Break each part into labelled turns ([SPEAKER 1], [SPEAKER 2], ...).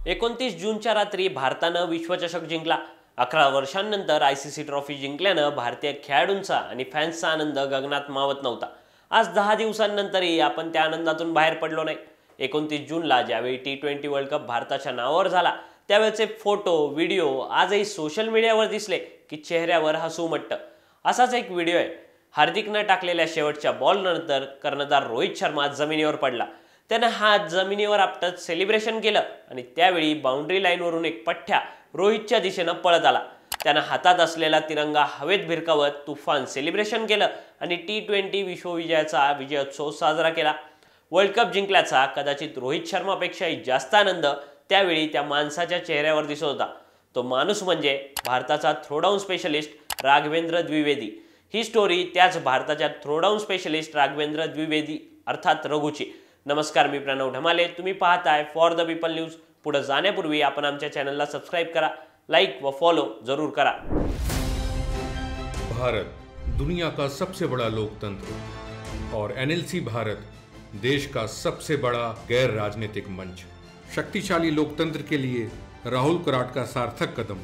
[SPEAKER 1] 29 जूनच्या रात्री भारतानं विश्वचषक जिंकला। 11 वर्षांनंतर आयसीसी ट्रॉफी जिंकल्यानं भारतीय खेळाडूंचा आणि फॅन्सचा आनंद गगनात मावत नव्हता। आज 10 दिवसांनंतरही आपण त्या आनंदातून बाहेर पडलो नाही। 29 जूनला ज्यावेळी टी20 वर्ल्ड कप भारताच्या नावावर झाला त्यावेळचे फोटो व्हिडिओ आजही सोशल मीडियावर दिसले की चेहऱ्यावर हसू उमटतं। असाच एक व्हिडिओ आहे। हार्दिकनं टाकलेल्या शेवटच्या बॉलनंतर कर्णधार रोहित शर्मा जमिनीवर पडला। त्याने हात जमिनीवर आपटत सेलिब्रेशन केलं आणि त्यावेळी बाउंड्री लाईनवरून एक पठ्ठ्या रोहितच्या दिशेनं पळत आला। त्यानं हातात असलेला तिरंगा हवेत भिरकावत तुफान सेलिब्रेशन केलं आणि टी20 विश्वविजयाचा विजयोत्सव साजरा केला। वर्ल्ड कप जिंकल्याचा कदाचित रोहित शर्मापेक्षाही जास्त आनंद त्यावेळी त्या माणसाच्या चेहऱ्यावर दिसत होता। तो माणूस म्हणजे भारताचा थ्रोडाऊन स्पेशलिस्ट राघवेंद्र द्विवेदी। ही स्टोरी त्याच भारताच्या थ्रोडाऊन स्पेशलिस्ट राघवेंद्र द्विवेदी अर्थात रघुची। नमस्कार, मी प्रणव ढमाले, तुम्ही पाहताय फॉर द पीपल न्यूज। पुढे जाण्यापूर्वी आपण आमच्या चॅनलला सबस्क्राइब करा, लाइक व फॉलो जरूर करा।
[SPEAKER 2] भारत दुनिया का सबसे बड़ा लोकतंत्र और एनएलसी भारत देश का सबसे बड़ा गैर राजनीतिक मंच। शक्तिशाली लोकतंत्र के लिए राहुल कराट का सार्थक कदम।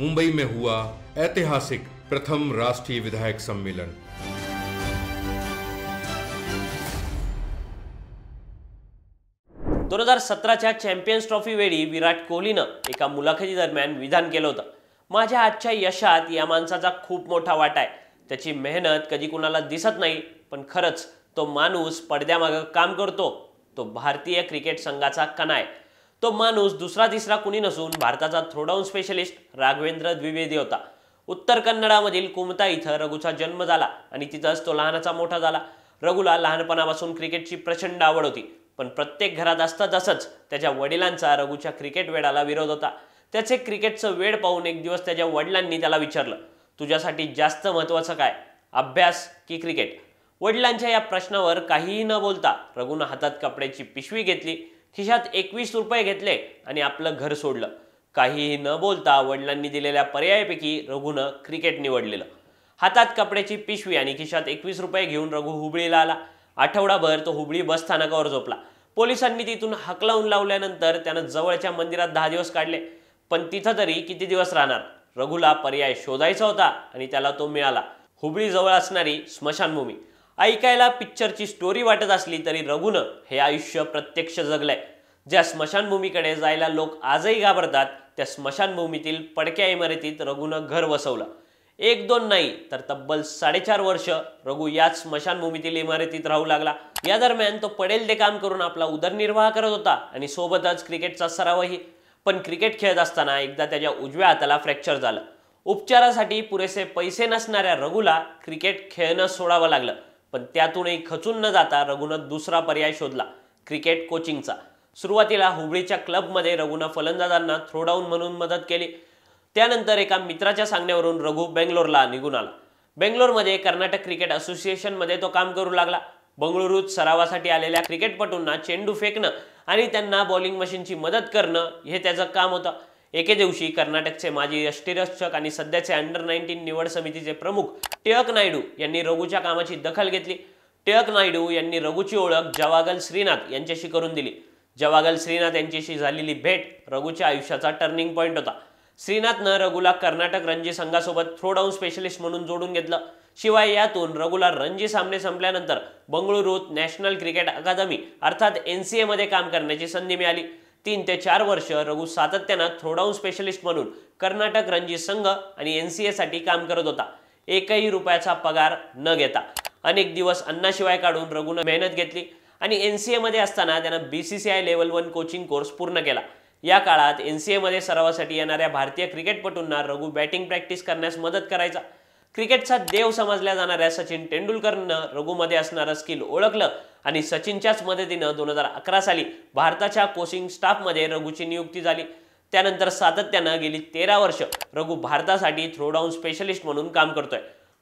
[SPEAKER 2] मुंबई में हुआ ऐतिहासिक प्रथम राष्ट्रीय विधायक सम्मेलन।
[SPEAKER 1] 2017च्या चॅम्पियन्स ट्रॉफी वेळी विराट कोहलीनं एका मुलाखतीदरम्यान विधान केलं होतं, माझ्या आजच्या यशात या माणसाचा खूप मोठा वाटा आहे। त्याची मेहनत कधी कुणाला दिसत नाही, पण खरंच तो माणूस पडद्यामागे काम करतो। तो भारतीय क्रिकेट संघाचा कणा आहे। तो माणूस दुसरा तिसरा कुणी नसून भारताचा थ्रोडाऊन स्पेशलिस्ट राघवेंद्र द्विवेदी होता। उत्तर कन्नडामधील कुमता इथं रघुचा जन्म झाला आणि तिथंच तो लहानाचा मोठा झाला। रघुला लहानपणापासून क्रिकेटची प्रचंड आवड होती, पण प्रत्येक घरात असतं तसंच त्याच्या वडिलांचा रघुच्या क्रिकेट वेडाला विरोध होता। त्याचे क्रिकेटचं वेड पाहून एक दिवस त्याच्या वडिलांनी त्याला विचारलं, तुझ्यासाठी जास्त महत्त्वाचं काय, अभ्यास की क्रिकेट? वडिलांच्या या प्रश्नावर काहीही न बोलता रघुनं हातात कपड्याची पिशवी घेतली, खिशात 21 रुपये घेतले आणि आपलं घर सोडलं। काहीही न बोलता वडिलांनी दिलेल्या पर्यायापैकी रघुनं क्रिकेट निवडलेलं। हातात कपड्याची पिशवी आणि खिशात 21 रुपये घेऊन रघु हुबळीला आला। आठवडाभर तो हुबळी बस स्थानकावर झोपला। पोलिसांनी तिथून हकलावून लावल्यानंतर त्यानं जवळच्या मंदिरात 10 दिवस काढले, पण तिथं तरी किती दिवस राहणार? रघुला पर्याय शोधायचा होता आणि त्याला तो मिळाला, हुबळी जवळ असणारी स्मशानभूमी। ऐकायला पिक्चरची स्टोरी वाटत असली तरी रघुनं हे आयुष्य प्रत्यक्ष जगलंय। ज्या स्मशानभूमीकडे जायला लोक आजही घाबरतात त्या स्मशानभूमीतील पडक्या इमारतीत रघुनं घर वसवलं। 1-2 नाही तर तब्बल 4.5 वर्ष रघु याच स्मशानभूमीतील इमारतीत राहू लागला। या दरम्यान तो पडेल ते काम करून आपला उदरनिर्वाह करत होता आणि सोबतच क्रिकेटचा सरावही। पण क्रिकेट खेळत असताना एकदा त्याच्या उजव्या हाताला फ्रॅक्चर झालं। उपचारासाठी पुरेसे पैसे नसणाऱ्या रघुला क्रिकेट खेळणं सोडावं लागलं, पण त्यातूनही खचून न जाता रघुनं दुसरा पर्याय शोधला, क्रिकेट कोचिंगचा। सुरुवातीला हुबळीच्या क्लबमध्ये रघुनं फलंदाजांना थ्रोडाऊन म्हणून मदत केली। त्यानंतर एका मित्राच्या सांगण्यावरून रघु बेंगलोरला निघून आला। बेंगलोरमध्ये कर्नाटक क्रिकेट असोसिएशनमध्ये तो काम करू लागला। बंगळुरूत सरावासाठी आलेल्या क्रिकेटपटूंना चेंडू फेकणं आणि त्यांना बॉलिंग मशीनची मदत करणं हे त्याचं काम होतं। एके दिवशी कर्नाटकचे माजी यष्टिरक्षक आणि सध्याचे अंडर-19 निवड समितीचे प्रमुख टिळक नायडू यांनी रघुच्या कामाची दखल घेतली। टिळक नायडू यांनी रघुची ओळख जवागल श्रीनाथ यांच्याशी करून दिली। जवागल श्रीनाथ यांच्याशी झालेली भेट रघुच्या आयुष्याचा टर्निंग पॉईंट होता। श्रीनाथनं रघुला कर्नाटक रणजी संघासोबत थ्रोडाऊन स्पेशलिस्ट म्हणून जोडून घेतलं। शिवाय यातून रघुला रणजी सामने संपल्यानंतर बंगळुरूत नॅशनल क्रिकेट अकादमी अर्थात NCA मध्ये काम करण्याची संधी मिळाली। 3 ते 4 वर्ष रघु सातत्यानं थ्रोडाऊन स्पेशलिस्ट म्हणून कर्नाटक रणजी संघ आणि NCA साठी काम करत होता, एकही रुपयाचा पगार न घेता। अनेक दिवस अन्नाशिवाय काढून रघुनं मेहनत घेतली आणि NCA मध्ये असताना त्यानं BCCI लेव्हल 1 कोचिंग कोर्स पूर्ण केला। या काळात NCA मध्ये सरावासाठी येणाऱ्या भारतीय क्रिकेटपटूंना रघु बॅटिंग प्रॅक्टिस करण्यास मदत करायचा। क्रिकेटचा देव समजल्या जाणाऱ्या सचिन तेंडुलकरनं रघुमध्ये असणारं स्किल ओळखलं आणि सचिनच्याच मदतीनं 2011 साली भारताच्या कोचिंग स्टाफमध्ये रघुची नियुक्ती झाली। त्यानंतर सातत्यानं गेली 13 वर्ष रघु भारतासाठी थ्रोडाऊन स्पेशलिस्ट म्हणून काम करतोय।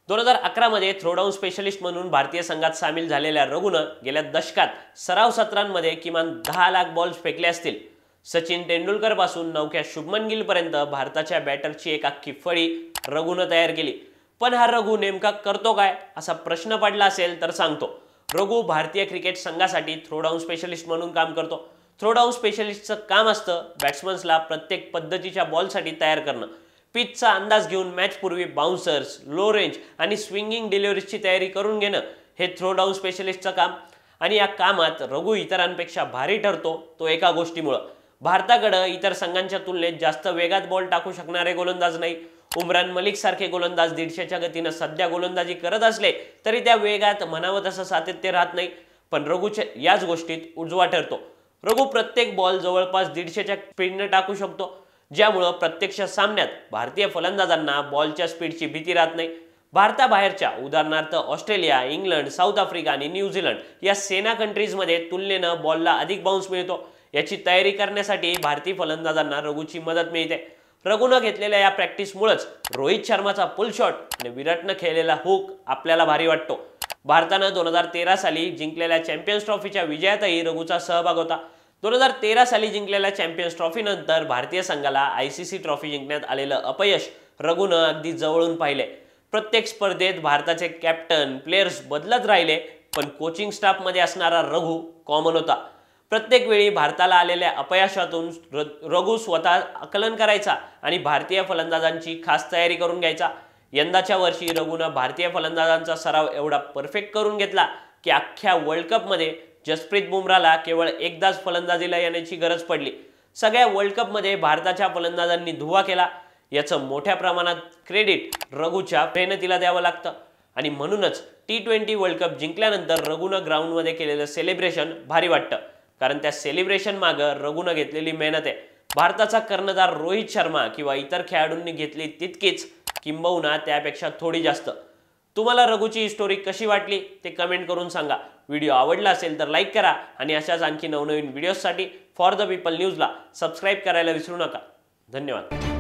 [SPEAKER 1] 2011 मध्ये थ्रोडाऊन स्पेशलिस्ट म्हणून भारतीय संघात सामील झालेल्या रघुनं गेल्या दशकात सराव सत्रांमध्ये किमान 10 लाख बॉल्स फेकले असतील। सचिन तेंडुलकर पासून नवख्या शुभमन गिल पर्यंत भारताच्या बॅटरची एक अख्खी फळी रघुनं तयार केली। पण हा रघु नेमका करतो काय असा प्रश्न पडला असेल तर सांगतो। रघु भारतीय क्रिकेट संघासाठी थ्रोडाऊन स्पेशलिस्ट म्हणून काम करतो। थ्रोडाऊन स्पेशलिस्टचं काम असतं बॅट्समन्सला प्रत्येक पद्धतीच्या बॉलसाठी तयार करणं, पिचचा अंदाज घेऊन मॅचपूर्वी बाउन्सर्स, लो रेंज आणि स्विंगिंग डिलिव्हरीजची तयारी करून घेणं हे थ्रोडाऊन स्पेशलिस्टचं काम. आणि या कामात रघु इतरांपेक्षा भारी ठरतो तो एका गोष्टीमुळं, भारताकडं इतर संघांच्या तुलनेत जास्त वेगात बॉल टाकू शकणारे गोलंदाज नाही. उमरान मलिक सारखे गोलंदाज 150च्या गतीनं सध्या गोलंदाजी करत असले तरी त्या वेगात म्हणावं तसं सातत्य राहत नाही. पण रघुच्या याच गोष्टीत उजवा ठरतो. रघु प्रत्येक बॉल जवळपास 150च्या स्पीडने टाकू शकतो, ज्यामुळं प्रत्यक्ष सामन्यात भारतीय फलंदाजांना बॉलच्या स्पीडची भीती राहत नाही. भारताबाहेरच्या उदाहरणार्थ ऑस्ट्रेलिया, इंग्लंड, साऊथ आफ्रिका आणि न्यूझीलंड या सेना कंट्रीजमध्ये तुलनेनं बॉलला अधिक बाउन्स मिळतो. याची तयारी करण्यासाठी भारतीय फलंदाजांना रघुची मदत मिळते. रघुनं घेतलेल्या या प्रॅक्टिसमुळेच रोहित शर्माचा पुल शॉट आणि विराटनं खेळलेला हुक आपल्याला भारी वाटतो. भारतानं 2013 साली जिंकलेल्या चॅम्पियन्स ट्रॉफीच्या विजयातही रघुचा सहभाग होता. 2013 साली जिंकलेल्या चॅम्पियन्स ट्रॉफीनंतर भारतीय संघाला ICC ट्रॉफी जिंकण्यात आलेलं अपयश रघुनं अगदी जवळून पाहिले. प्रत्येक स्पर्धेत भारताचे कॅप्टन, प्लेयर्स बदलत राहिले, पण कोचिंग स्टाफमध्ये असणारा रघु कॉमन होता. प्रत्येक वेळी भारताला आलेल्या अपयशातून रघु स्वतः आकलन करायचा आणि भारतीय फलंदाजांची खास तयारी करून घ्यायचा. यंदाच्या वर्षी रघुनं भारतीय फलंदाजांचा सराव एवढा परफेक्ट करून घेतला की अख्ख्या वर्ल्ड कपमध्ये जसप्रीत बुमराहला केवळ एकदाच फलंदाजीला येण्याची गरज पडली. सगळ्या वर्ल्ड कपमध्ये भारताच्या फलंदाजांनी धुव्वा केला. याचं मोठ्या प्रमाणात क्रेडिट रघुच्या मेहनतीला द्यावं लागतं. आणि म्हणूनच T20 वर्ल्ड कप जिंकल्यानंतर रघुनं ग्राउंडमध्ये केलेलं सेलिब्रेशन भारी वाटतं, कारण त्या सेलिब्रेशन मागं रघुनं घेतलेली मेहनत आहे. भारताचा कर्णधार रोहित शर्मा किंवा इतर खेळाडूंनी घेतली तितकीच, किंबहुना त्यापेक्षा थोडी जास्त. तुम्हाला रघुची ही स्टोरी कशी वाटली ते कमेंट करून सांगा. व्हिडिओ आवडला असेल तर लाईक करा आणि अशाच आणखी नवनवीन व्हिडिओजसाठी फॉर द पीपल न्यूजला सबस्क्राईब करायला विसरू नका. धन्यवाद.